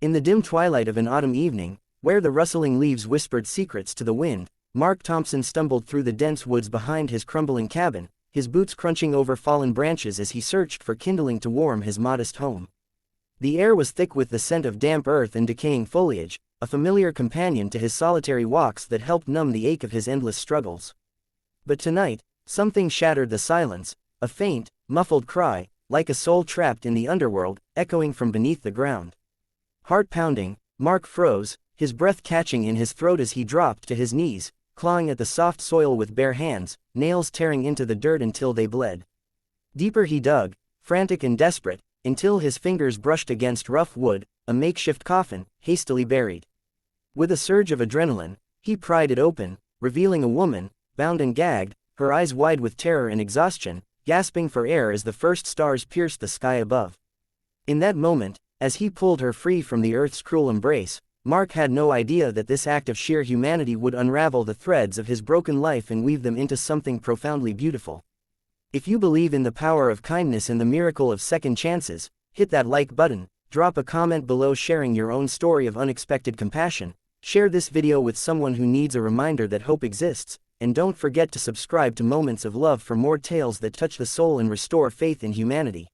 In the dim twilight of an autumn evening, where the rustling leaves whispered secrets to the wind, Mark Thompson stumbled through the dense woods behind his crumbling cabin, his boots crunching over fallen branches as he searched for kindling to warm his modest home. The air was thick with the scent of damp earth and decaying foliage, a familiar companion to his solitary walks that helped numb the ache of his endless struggles. But tonight, something shattered the silence, a faint, muffled cry, like a soul trapped in the underworld, echoing from beneath the ground. Heart pounding, Mark froze, his breath catching in his throat as he dropped to his knees, clawing at the soft soil with bare hands, nails tearing into the dirt until they bled. Deeper he dug, frantic and desperate, until his fingers brushed against rough wood, a makeshift coffin, hastily buried. With a surge of adrenaline, he pried it open, revealing a woman, bound and gagged, her eyes wide with terror and exhaustion, gasping for air as the first stars pierced the sky above. In that moment, as he pulled her free from the earth's cruel embrace, Mark had no idea that this act of sheer humanity would unravel the threads of his broken life and weave them into something profoundly beautiful. If you believe in the power of kindness and the miracle of second chances, hit that like button, drop a comment below sharing your own story of unexpected compassion, share this video with someone who needs a reminder that hope exists, and don't forget to subscribe to Moments of Love for more tales that touch the soul and restore faith in humanity.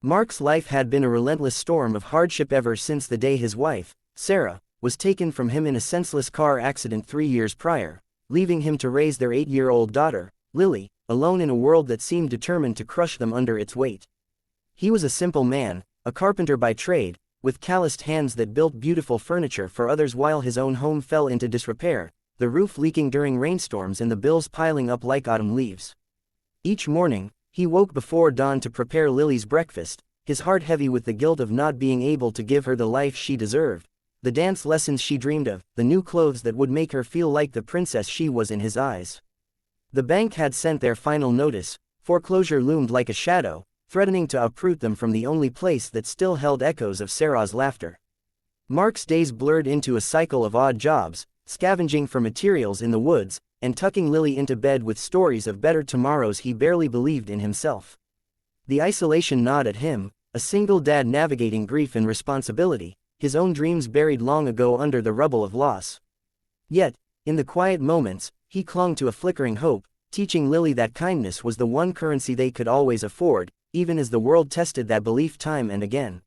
Mark's life had been a relentless storm of hardship ever since the day his wife, Sarah, was taken from him in a senseless car accident 3 years prior, leaving him to raise their 8-year-old daughter, Lily, alone in a world that seemed determined to crush them under its weight. He was a simple man, a carpenter by trade, with calloused hands that built beautiful furniture for others while his own home fell into disrepair, the roof leaking during rainstorms and the bills piling up like autumn leaves. Each morning, he woke before dawn to prepare Lily's breakfast, his heart heavy with the guilt of not being able to give her the life she deserved, the dance lessons she dreamed of, the new clothes that would make her feel like the princess she was in his eyes. The bank had sent their final notice, foreclosure loomed like a shadow, threatening to uproot them from the only place that still held echoes of Sarah's laughter. Mark's days blurred into a cycle of odd jobs, scavenging for materials in the woods, and tucking Lily into bed with stories of better tomorrows he barely believed in himself. The isolation gnawed at him, a single dad navigating grief and responsibility, his own dreams buried long ago under the rubble of loss. Yet, in the quiet moments, he clung to a flickering hope, teaching Lily that kindness was the one currency they could always afford, even as the world tested that belief time and again.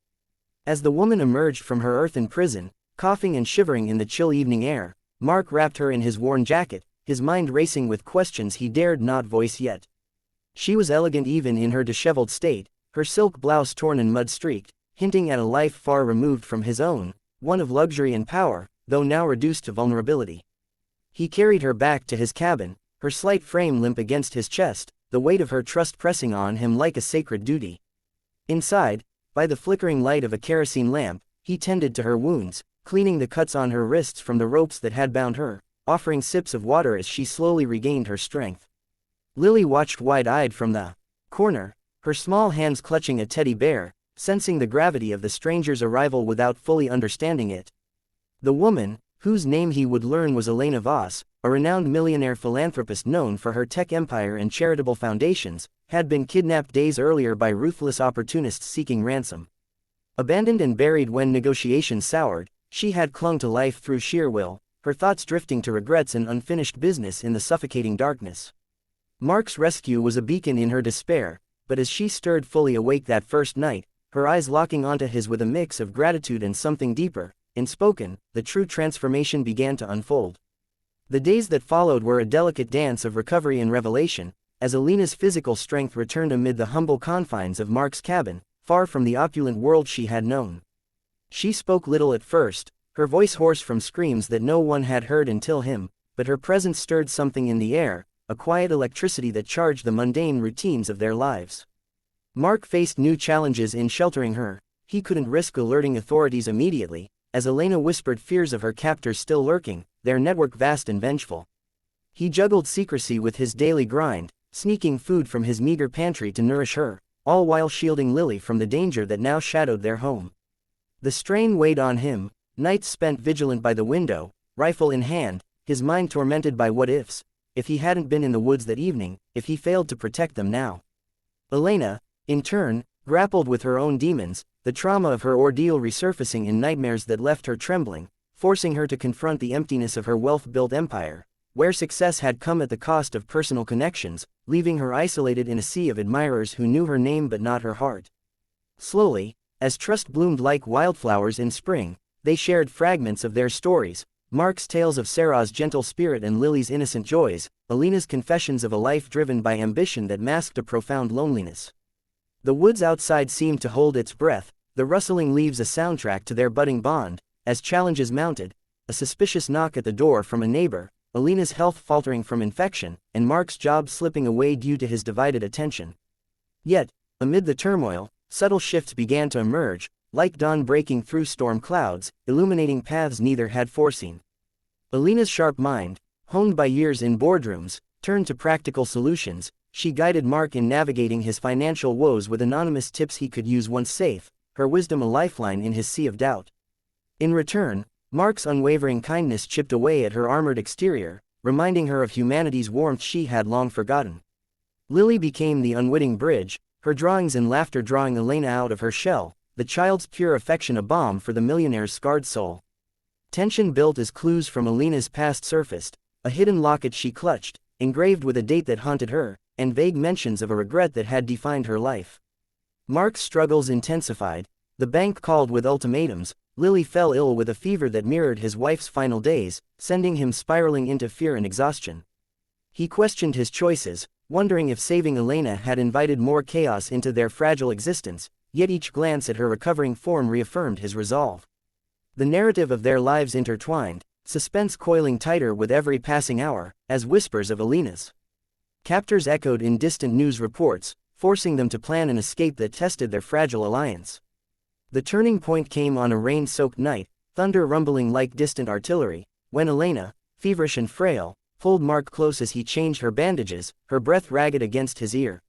As the woman emerged from her earthen prison, coughing and shivering in the chill evening air, Mark wrapped her in his worn jacket, his mind racing with questions he dared not voice yet. She was elegant even in her disheveled state, her silk blouse torn and mud-streaked, hinting at a life far removed from his own, one of luxury and power, though now reduced to vulnerability. He carried her back to his cabin, her slight frame limp against his chest, the weight of her trust pressing on him like a sacred duty. Inside, by the flickering light of a kerosene lamp, he tended to her wounds, cleaning the cuts on her wrists from the ropes that had bound her, offering sips of water as she slowly regained her strength. Lily watched wide-eyed from the corner, her small hands clutching a teddy bear, sensing the gravity of the stranger's arrival without fully understanding it. The woman, whose name he would learn was Elena Voss, a renowned millionaire philanthropist known for her tech empire and charitable foundations, had been kidnapped days earlier by ruthless opportunists seeking ransom. Abandoned and buried when negotiations soured, she had clung to life through sheer will, her thoughts drifting to regrets and unfinished business in the suffocating darkness. Mark's rescue was a beacon in her despair, but as she stirred fully awake that first night, her eyes locking onto his with a mix of gratitude and something deeper, unspoken, the true transformation began to unfold. The days that followed were a delicate dance of recovery and revelation, as Elena's physical strength returned amid the humble confines of Mark's cabin, far from the opulent world she had known. She spoke little at first, her voice hoarse from screams that no one had heard until him, but her presence stirred something in the air, a quiet electricity that charged the mundane routines of their lives. Mark faced new challenges in sheltering her. He couldn't risk alerting authorities immediately, as Elena whispered fears of her captors still lurking, their network vast and vengeful. He juggled secrecy with his daily grind, sneaking food from his meager pantry to nourish her, all while shielding Lily from the danger that now shadowed their home. The strain weighed on him, nights spent vigilant by the window, rifle in hand, his mind tormented by what-ifs, if he hadn't been in the woods that evening, if he failed to protect them now. Elena, in turn, grappled with her own demons, the trauma of her ordeal resurfacing in nightmares that left her trembling, forcing her to confront the emptiness of her wealth-built empire, where success had come at the cost of personal connections, leaving her isolated in a sea of admirers who knew her name but not her heart. Slowly, as trust bloomed like wildflowers in spring, they shared fragments of their stories, Mark's tales of Sarah's gentle spirit and Lily's innocent joys, Alina's confessions of a life driven by ambition that masked a profound loneliness. The woods outside seemed to hold its breath, the rustling leaves a soundtrack to their budding bond, as challenges mounted, a suspicious knock at the door from a neighbor, Alina's health faltering from infection, and Mark's job slipping away due to his divided attention. Yet, amid the turmoil, subtle shifts began to emerge, like dawn breaking through storm clouds, illuminating paths neither had foreseen. Alina's sharp mind, honed by years in boardrooms, turned to practical solutions. She guided Mark in navigating his financial woes with anonymous tips he could use once safe, her wisdom a lifeline in his sea of doubt. In return, Mark's unwavering kindness chipped away at her armored exterior, reminding her of humanity's warmth she had long forgotten. Lily became the unwitting bridge, her drawings and laughter drawing Elena out of her shell, the child's pure affection a balm for the millionaire's scarred soul. Tension built as clues from Alina's past surfaced, a hidden locket she clutched, engraved with a date that haunted her, and vague mentions of a regret that had defined her life. Mark's struggles intensified, the bank called with ultimatums, Lily fell ill with a fever that mirrored his wife's final days, sending him spiraling into fear and exhaustion. He questioned his choices, wondering if saving Elena had invited more chaos into their fragile existence, yet each glance at her recovering form reaffirmed his resolve. The narrative of their lives intertwined, suspense coiling tighter with every passing hour, as whispers of Elena's captors echoed in distant news reports, forcing them to plan an escape that tested their fragile alliance. The turning point came on a rain-soaked night, thunder rumbling like distant artillery, when Elena, feverish and frail, pulled Mark close as he changed her bandages, her breath ragged against his ear.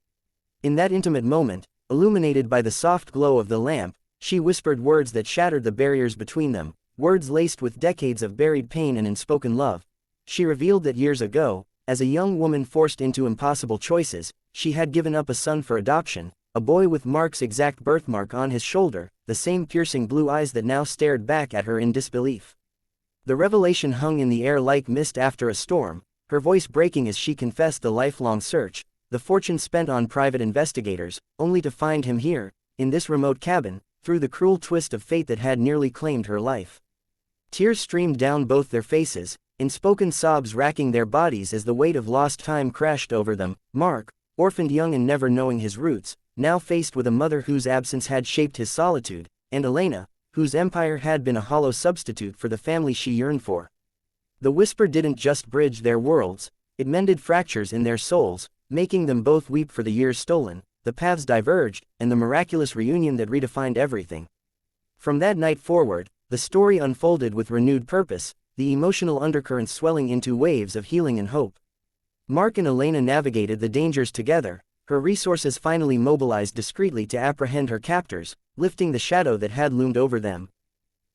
In that intimate moment, illuminated by the soft glow of the lamp, she whispered words that shattered the barriers between them, words laced with decades of buried pain and unspoken love. She revealed that years ago, as a young woman forced into impossible choices, she had given up a son for adoption, a boy with Mark's exact birthmark on his shoulder, the same piercing blue eyes that now stared back at her in disbelief. The revelation hung in the air like mist after a storm, her voice breaking as she confessed the lifelong search, the fortune spent on private investigators, only to find him here, in this remote cabin, through the cruel twist of fate that had nearly claimed her life. Tears streamed down both their faces, unspoken sobs racking their bodies as the weight of lost time crashed over them. Mark, orphaned young and never knowing his roots, now faced with a mother whose absence had shaped his solitude, and Elena, whose empire had been a hollow substitute for the family she yearned for. The whisper didn't just bridge their worlds, it mended fractures in their souls, making them both weep for the years stolen, the paths diverged, and the miraculous reunion that redefined everything. From that night forward, the story unfolded with renewed purpose, the emotional undercurrents swelling into waves of healing and hope. Mark and Elena navigated the dangers together, her resources finally mobilized discreetly to apprehend her captors, lifting the shadow that had loomed over them.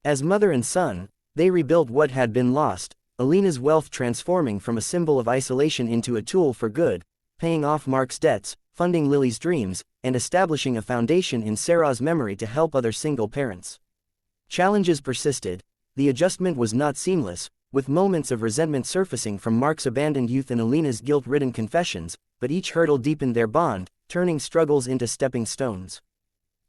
As mother and son, they rebuilt what had been lost, Elena's wealth transforming from a symbol of isolation into a tool for good, paying off Mark's debts, funding Lily's dreams, and establishing a foundation in Sarah's memory to help other single parents. Challenges persisted, the adjustment was not seamless, with moments of resentment surfacing from Mark's abandoned youth and Elena's guilt-ridden confessions, but each hurdle deepened their bond, turning struggles into stepping stones.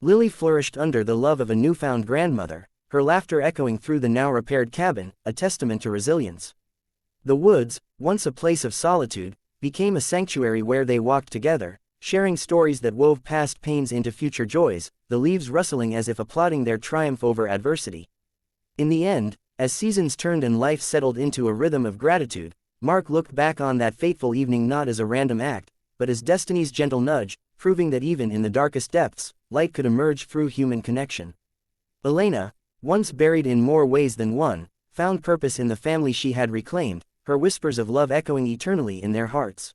Lily flourished under the love of a newfound grandmother, her laughter echoing through the now-repaired cabin, a testament to resilience. The woods, once a place of solitude, became a sanctuary where they walked together, sharing stories that wove past pains into future joys, the leaves rustling as if applauding their triumph over adversity. In the end, as seasons turned and life settled into a rhythm of gratitude, Mark looked back on that fateful evening not as a random act, but as destiny's gentle nudge, proving that even in the darkest depths, light could emerge through human connection. Elena, once buried in more ways than one, found purpose in the family she had reclaimed, her whispers of love echoing eternally in their hearts.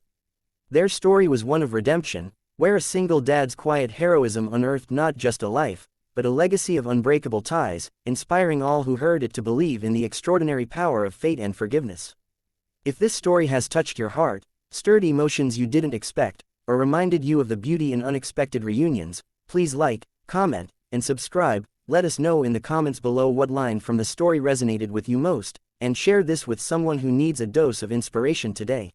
Their story was one of redemption, where a single dad's quiet heroism unearthed not just a life, but a legacy of unbreakable ties, inspiring all who heard it to believe in the extraordinary power of fate and forgiveness. If this story has touched your heart, stirred emotions you didn't expect, or reminded you of the beauty in unexpected reunions, please like, comment, and subscribe. Let us know in the comments below what line from the story resonated with you most, and share this with someone who needs a dose of inspiration today.